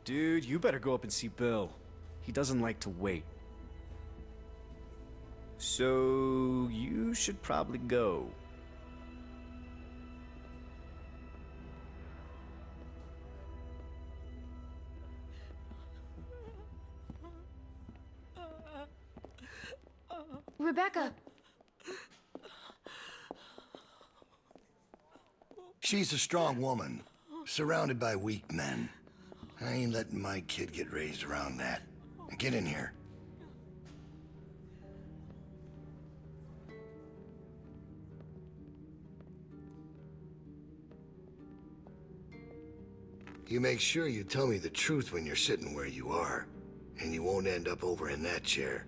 Dude, you better go up and see Bill. He doesn't like to wait. So, you should probably go. Rebecca! She's a strong woman, surrounded by weak men. I ain't letting my kid get raised around that. Now get in here. You make sure you tell me the truth when you're sitting where you are, and you won't end up over in that chair.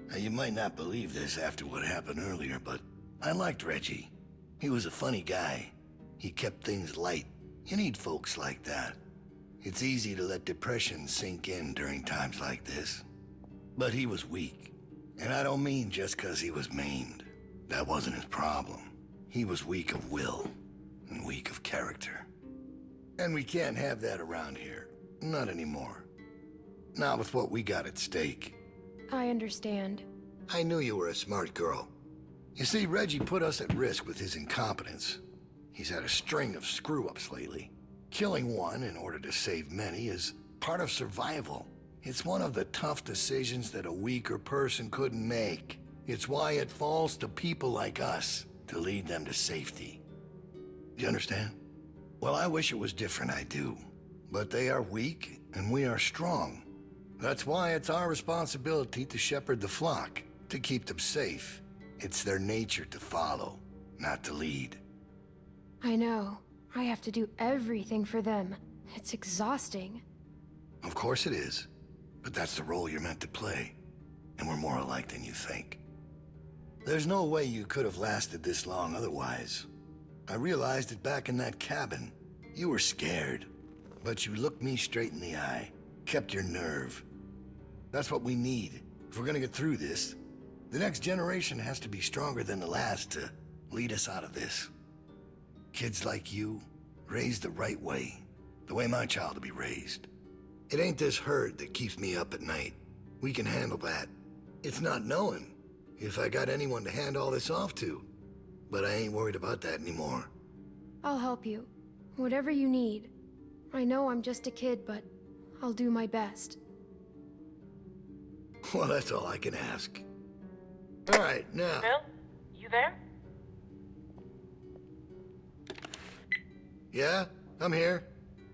Now, you might not believe this after what happened earlier, but I liked Reggie. He was a funny guy. He kept things light. You need folks like that. It's easy to let depression sink in during times like this. But he was weak. And I don't mean just 'cause he was maimed. That wasn't his problem. He was weak of will, and weak of character. And we can't have that around here. Not anymore. Not with what we got at stake. I understand. I knew you were a smart girl. You see, Reggie put us at risk with his incompetence. He's had a string of screw-ups lately. Killing one in order to save many is part of survival. It's one of the tough decisions that a weaker person couldn't make. It's why it falls to people like us to lead them to safety. You understand? Well, I wish it was different, I do. But they are weak, and we are strong. That's why it's our responsibility to shepherd the flock, to keep them safe. It's their nature to follow, not to lead. I know. I have to do everything for them. It's exhausting. Of course it is. But that's the role you're meant to play. And we're more alike than you think. There's no way you could have lasted this long otherwise. I realized it back in that cabin. You were scared. But you looked me straight in the eye. Kept your nerve. That's what we need. If we're gonna get through this, the next generation has to be stronger than the last to lead us out of this. Kids like you, raised the right way. The way my child will be raised. It ain't this hurt that keeps me up at night. We can handle that. It's not knowing if I got anyone to hand all this off to. But I ain't worried about that anymore. I'll help you. Whatever you need. I know I'm just a kid, but I'll do my best. Well, that's all I can ask. All right, now... Bill, you there? Yeah? I'm here.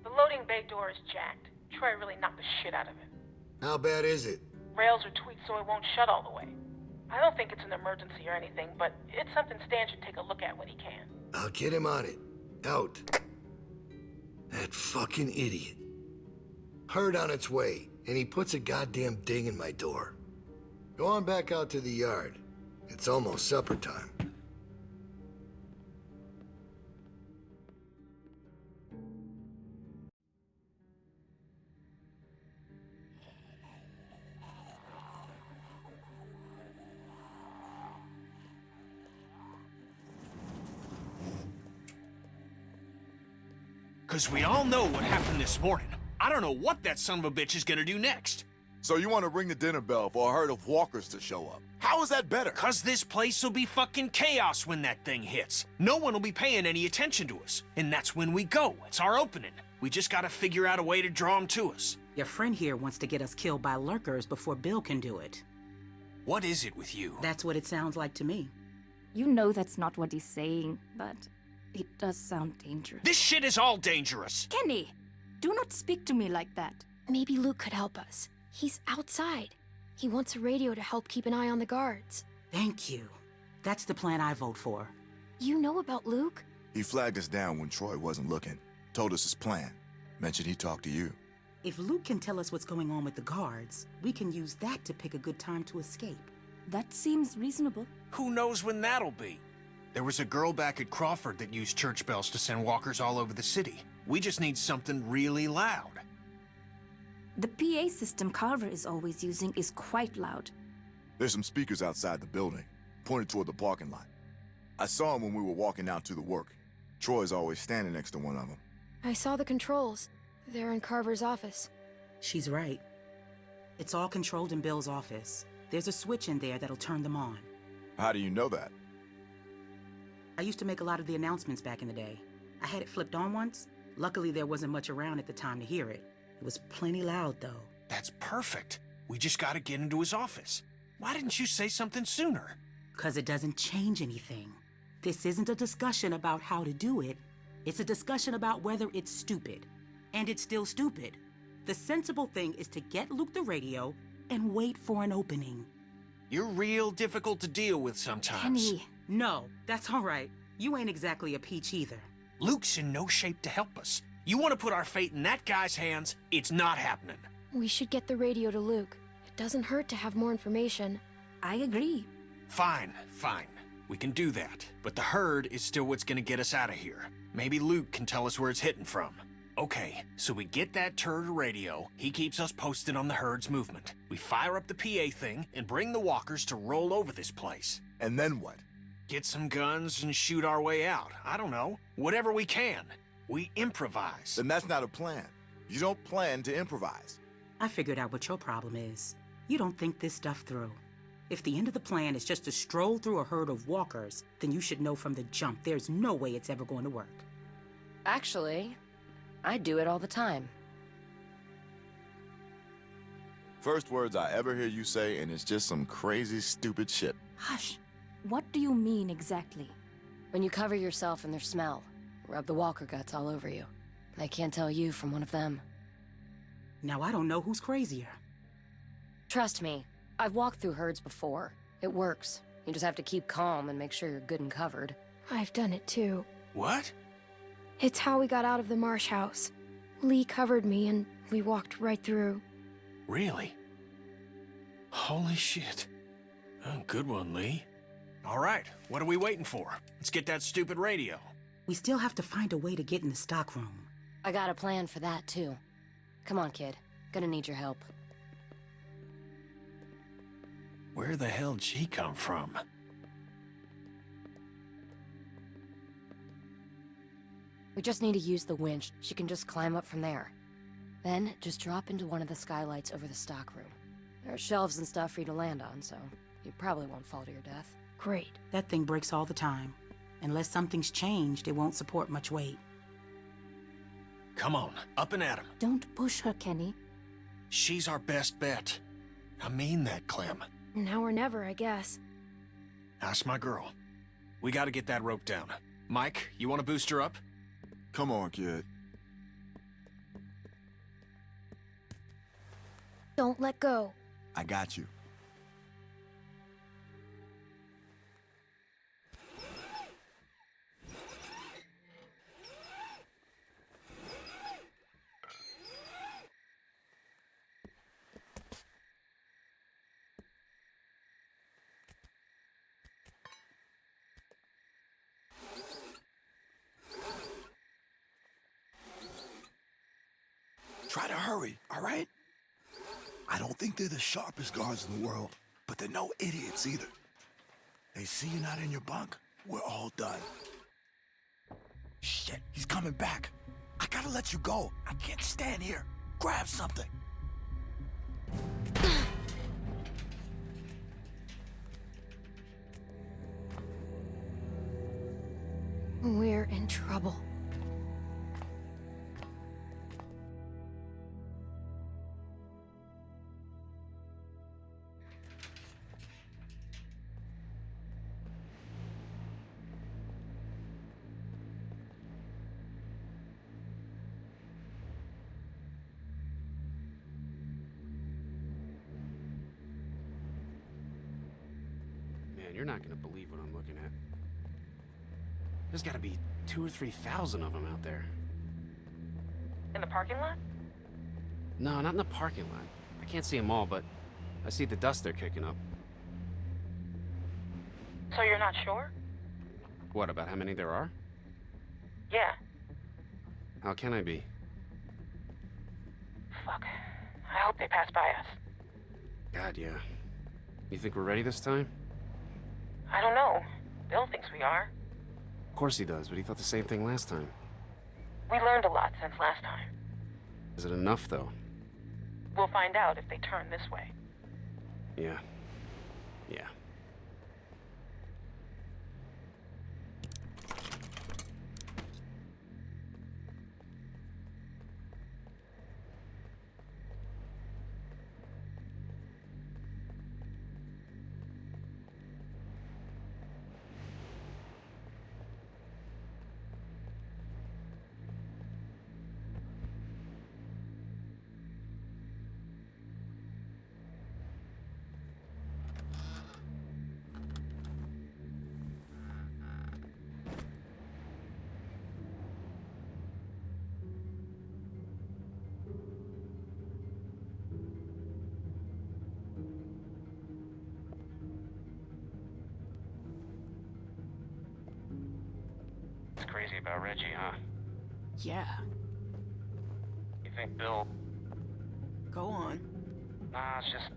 The loading bay door is jacked. Troy really knocked the shit out of it. How bad is it? Rails are tweaked so it won't shut all the way. I don't think it's an emergency or anything, but it's something Stan should take a look at when he can. I'll get him on it. Out. That fucking idiot. Herd on its way, and he puts a goddamn ding in my door. Go on back out to the yard. It's almost supper time. Because we all know what happened this morning. I don't know what that son of a bitch is gonna do next. So you want to ring the dinner bell for a herd of walkers to show up? How is that better? Because this place will be fucking chaos when that thing hits. No one will be paying any attention to us. And that's when we go. It's our opening. We just gotta figure out a way to draw them to us. Your friend here wants to get us killed by lurkers before Bill can do it. What is it with you? That's what it sounds like to me. You know that's not what he's saying, but it does sound dangerous. This shit is all dangerous. Kenny, do not speak to me like that. Maybe Luke could help us. He's outside. He wants a radio to help keep an eye on the guards. Thank you. That's the plan I vote for. You know about Luke? He flagged us down when Troy wasn't looking. Told us his plan. Mentioned he talked to you. If Luke can tell us what's going on with the guards, we can use that to pick a good time to escape. That seems reasonable. Who knows when that'll be? There was a girl back at Crawford that used church bells to send walkers all over the city. We just need something really loud. The PA system Carver is always using is quite loud. There's some speakers outside the building, pointed toward the parking lot. I saw them when we were walking out to the work. Troy's always standing next to one of them. I saw the controls. They're in Carver's office. She's right. It's all controlled in Bill's office. There's a switch in there that'll turn them on. How do you know that? I used to make a lot of the announcements back in the day. I had it flipped on once. Luckily, there wasn't much around at the time to hear it. It was plenty loud, though. That's perfect. We just gotta get into his office. Why didn't you say something sooner? 'Cause it doesn't change anything. This isn't a discussion about how to do it. It's a discussion about whether it's stupid. And it's still stupid. The sensible thing is to get Luke the radio and wait for an opening. You're real difficult to deal with sometimes. Kenny, No, that's all right. You ain't exactly a peach either. Luke's in no shape to help us. You want to put our fate in that guy's hands, it's not happening. We should get the radio to Luke. It doesn't hurt to have more information. I agree. Fine. We can do that. But the herd is still what's gonna get us out of here. Maybe Luke can tell us where it's hitting from. Okay, so we get that turd a radio. He keeps us posted on the herd's movement. We fire up the PA thing and bring the walkers to roll over this place. And then what? Get some guns and shoot our way out. I don't know. Whatever we can. We improvise. Then that's not a plan. You don't plan to improvise. I figured out what your problem is. You don't think this stuff through. If the end of the plan is just to stroll through a herd of walkers, then you should know from the jump there's no way it's ever going to work. Actually, I do it all the time. First words I ever hear you say, and it's just some crazy, stupid shit. Hush. What do you mean exactly? When you cover yourself in their smell, rub the walker guts all over you. They can't tell you from one of them. Now I don't know who's crazier. Trust me, I've walked through herds before. It works. You just have to keep calm and make sure you're good and covered. I've done it too. What? It's how we got out of the marsh house. Lee covered me and we walked right through. Really? Holy shit. Oh, good one, Lee. All right, what are we waiting for? Let's get that stupid radio. We still have to find a way to get in the stockroom. I got a plan for that, too. Come on, kid. Gonna need your help. Where the hell did she come from? We just need to use the winch. She can just climb up from there. Then, just drop into one of the skylights over the stockroom. There are shelves and stuff for you to land on, so you probably won't fall to your death. Great. That thing breaks all the time. Unless something's changed, it won't support much weight. Come on, up and at him. Don't push her, Kenny. She's our best bet. I mean that, Clem. Now or never, I guess. That's my girl. We gotta get that rope down. Mike, you wanna boost her up? Come on, kid. Don't let go. I got you. Try to hurry, all right? I don't think they're the sharpest guards in the world, but they're no idiots either. They see you're not in your bunk, we're all done. Shit, he's coming back. I gotta let you go. I can't stand here. Grab something. We're in trouble. Man, you're not gonna believe what I'm looking at. There's gotta be 2,000 or 3,000 of them out there. In the parking lot? No, not in the parking lot. I can't see them all, but I see the dust they're kicking up. So you're not sure? What, about how many there are? Yeah. How can I be? Fuck. I hope they pass by us. God, yeah. You think we're ready this time? I don't know. Bill thinks we are. Of course he does, but he thought the same thing last time. We learned a lot since last time. Is it enough, though? We'll find out if they turn this way. Yeah. Yeah. It's crazy about Reggie, huh? Yeah. You think Bill... Go on. Nah, it's just...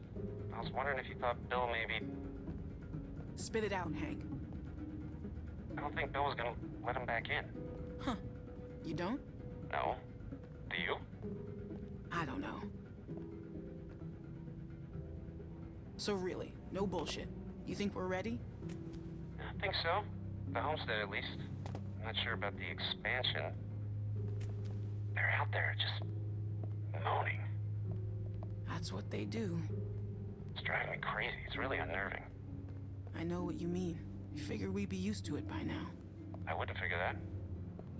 I was wondering if you thought Bill maybe... Spit it out, Hank. I don't think Bill was gonna let him back in. Huh. You don't? No. Do you? I don't know. So really, no bullshit. You think we're ready? I think so. The homestead, at least. I'm not sure about the expansion. They're out there just... moaning. That's what they do. It's driving me crazy. It's really unnerving. I know what you mean. You figure we'd be used to it by now. I wouldn't figure that.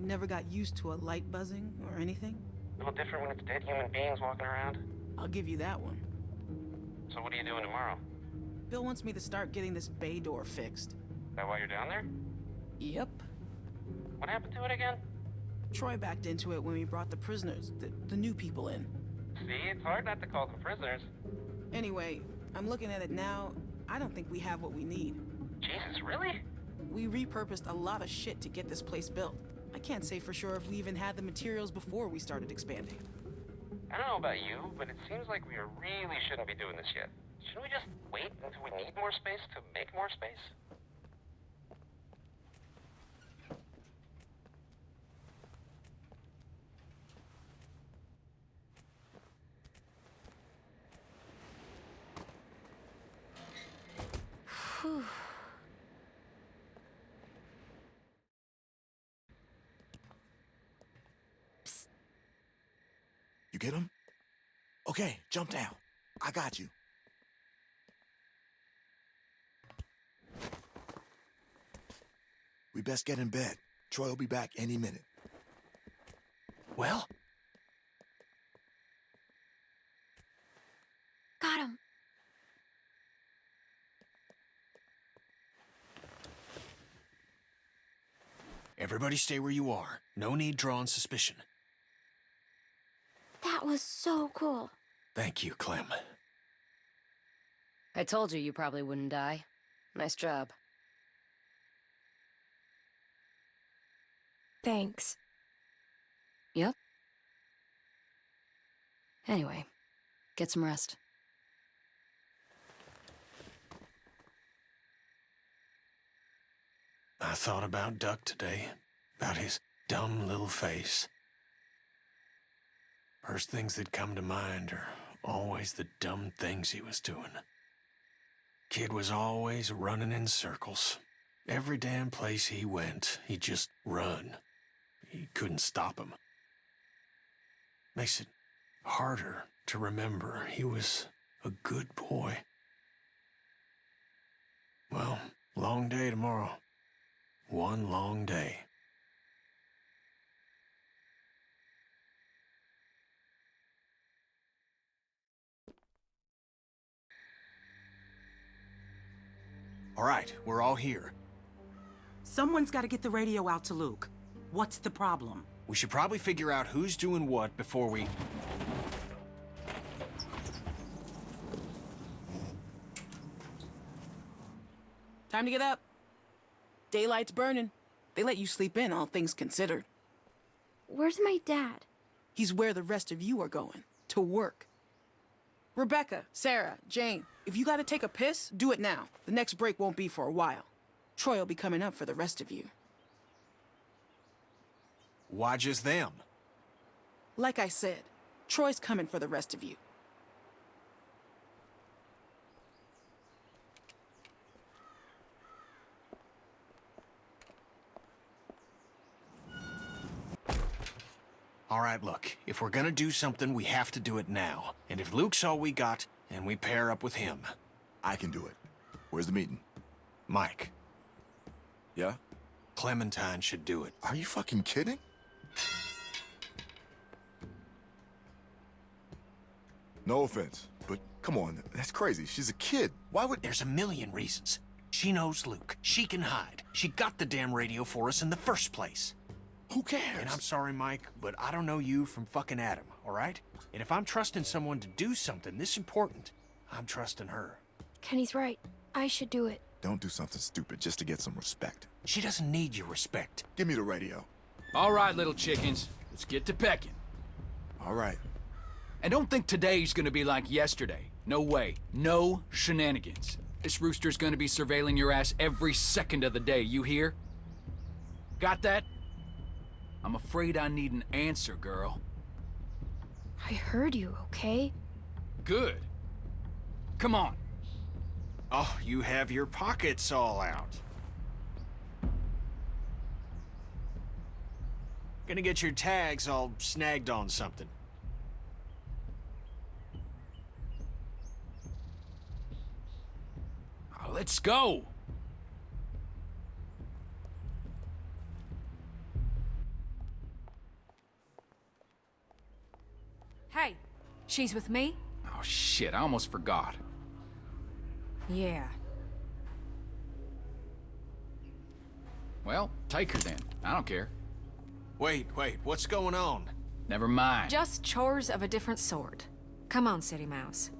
You never got used to a light buzzing or anything? A little different when it's dead human beings walking around. I'll give you that one. So what are you doing tomorrow? Bill wants me to start getting this bay door fixed. Is that why you're down there? Yep. What happened to it again? Troy backed into it when we brought the prisoners, the new people in. See, it's hard not to call them prisoners. Anyway, I'm looking at it now. I don't think we have what we need. Jesus, really? We repurposed a lot of shit to get this place built. I can't say for sure if we even had the materials before we started expanding. I don't know about you, but it seems like we really shouldn't be doing this yet. Shouldn't we just wait until we need more space to make more space? Whew. You get him? Okay, jump down. I got you. We best get in bed. Troy will be back any minute. Well? Got him. Everybody stay where you are. No need drawing suspicion. That was so cool. Thank you, Clem. I told you you probably wouldn't die. Nice job. Thanks. Yep. Anyway, get some rest. I thought about Duck today, about his dumb little face. First things that come to mind are always the dumb things he was doing. Kid was always running in circles. Every damn place he went, he'd just run. You couldn't stop him. Makes it harder to remember he was a good boy. Well, long day tomorrow. One long day. All right, we're all here. Someone's got to get the radio out to Luke. What's the problem? We should probably figure out who's doing what before we... Time to get up. Daylight's burning. They let you sleep in, all things considered. Where's my dad? He's where the rest of you are going. To work. Rebecca, Sarah, Jane, if you gotta take a piss, do it now. The next break won't be for a while. Troy will be coming up for the rest of you. Why just them? Like I said, Troy's coming for the rest of you. All right, look, if we're gonna do something, we have to do it now. And if Luke's all we got, then we pair up with him. I can do it. Where's the meeting? Mike, Yeah? Clementine should do it. Are you fucking kidding? No offense, but come on, that's crazy. She's a kid. Why would... There's a million reasons. She knows Luke. She can hide. She got the damn radio for us in the first place. Who cares? And I'm sorry, Mike, but I don't know you from fucking Adam, all right? And if I'm trusting someone to do something this important, I'm trusting her. Kenny's right. I should do it. Don't do something stupid just to get some respect. She doesn't need your respect. Give me the radio. All right, little chickens. Let's get to pecking. All right. And don't think today's gonna be like yesterday. No way. No shenanigans. This rooster's gonna be surveilling your ass every second of the day, you hear? Got that? I'm afraid I need an answer, girl. I heard you, okay? Good. Come on. Oh, you have your pockets all out. Gonna get your tags all snagged on something. Let's go. Hey, she's with me? Oh shit, I almost forgot. Yeah. Well, take her then. I don't care. Wait, what's going on? Never mind. Just chores of a different sort. Come on, City Mouse.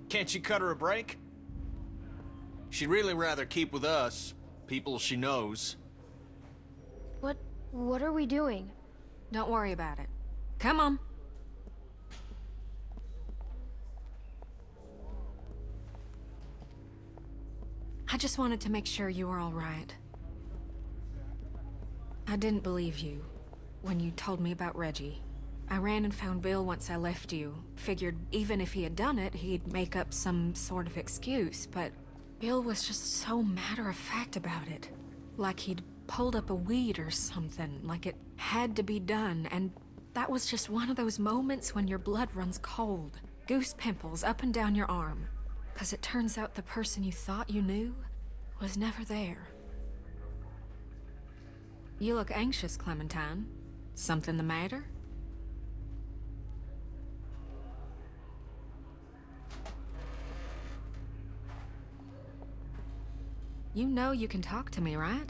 Can't you cut her a break? She'd really rather keep with us, people she knows. What are we doing? Don't worry about it. Come on. I just wanted to make sure you were all right. I didn't believe you when you told me about Reggie. I ran and found Bill once I left you. Figured even if he had done it, he'd make up some sort of excuse, but Bill was just so matter-of-fact about it. Like he'd pulled up a weed or something, like it had to be done, and that was just one of those moments when your blood runs cold. Goose pimples up and down your arm. 'Cause it turns out the person you thought you knew was never there. You look anxious, Clementine. Something the matter? You know you can talk to me, right?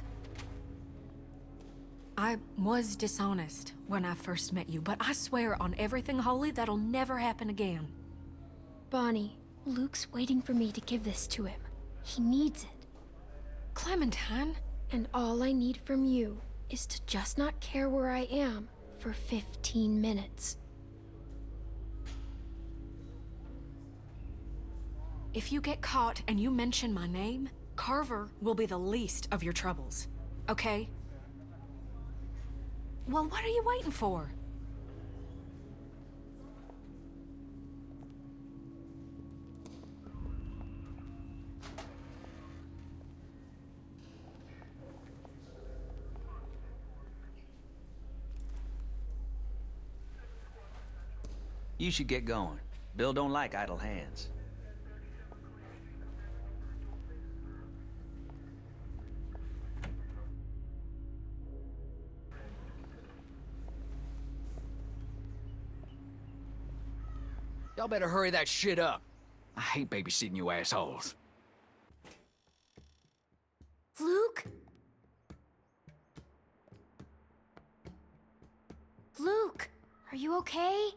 I was dishonest when I first met you, but I swear on everything holy that'll never happen again. Bonnie, Luke's waiting for me to give this to him. He needs it. Clementine? And all I need from you is to just not care where I am for 15 minutes. If you get caught and you mention my name, Carver will be the least of your troubles, okay? Well, what are you waiting for? You should get going. Bill don't like idle hands. Y'all better hurry that shit up. I hate babysitting you assholes. Luke? Luke, are you okay?